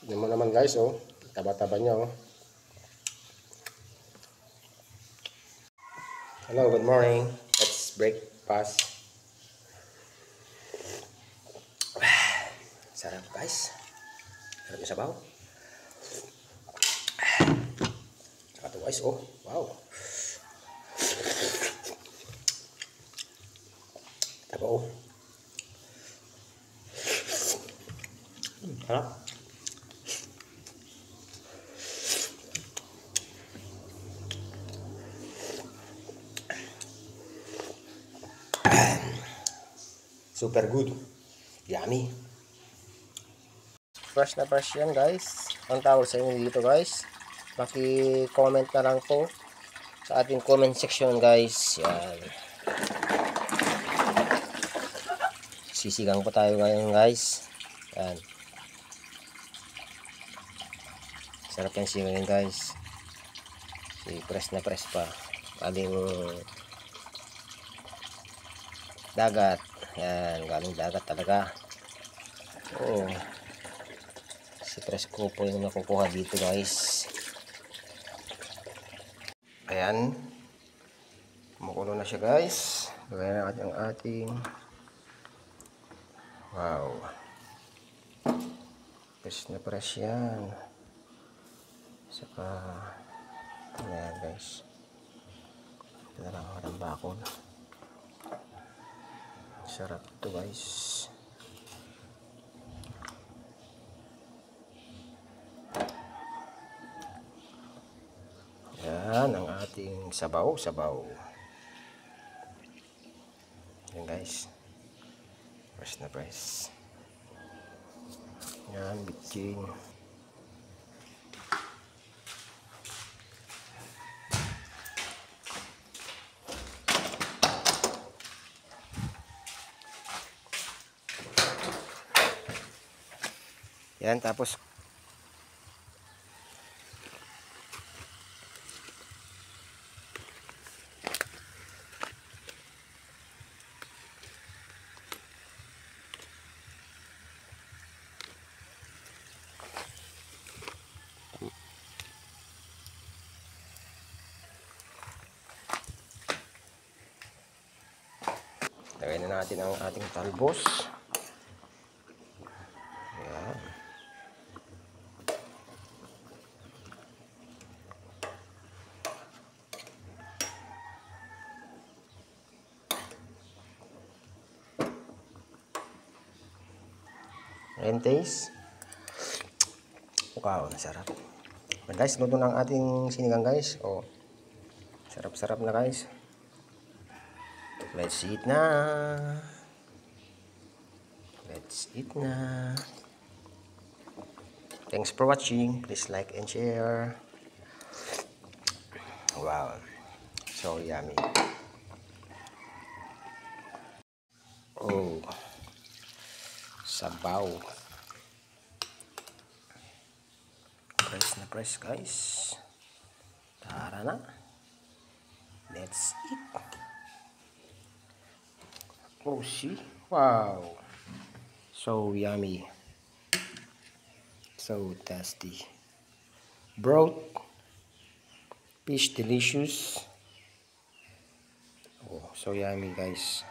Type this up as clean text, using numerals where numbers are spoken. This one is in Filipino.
Yan mo naman guys, oh. Taba-taba niya, oh. Hello, good morning. Let's breakfast. Sarap guys. Sarap yung sabaw. Saka ito guys, oh. Wow. Taba, oh. Harap. Super good. Yummy. Fresh na fresh yan guys. Ang tawag sa inyo dito guys. Paki-comment na lang po sa ating comment section guys. Yan. Sisigang po tayo ngayon guys. Yan. Sarap yung sigang guys. Press na press pa. Galing dagat. Yan, galing dagat talaga. Oh. Si press ko po yung nakukuha dito guys. Ayan. Kumukulo na siya guys. Lagyan natin ang ating wow. Press na press yan. Saka ayan guys. Ito na lang ang bakod. Sarap ito guys. Yan ang ating sabaw. Yan guys. Press na press. Yan, bitching. Yan, tapos lagay na natin ang ating talbos. Yan. And taste. Wow, nasarap. Guys, luto na ang ating sinigang guys. Oh. Sarap-sarap na guys. Let's eat na. Let's eat na. Thanks for watching. Please like and share. Wow. So yummy. Oh. Sabaw. Press na press guys. Tara na. Let's eat. Oh, see? Wow. So yummy. So tasty. Broth. Fish delicious. Oh, so yummy guys.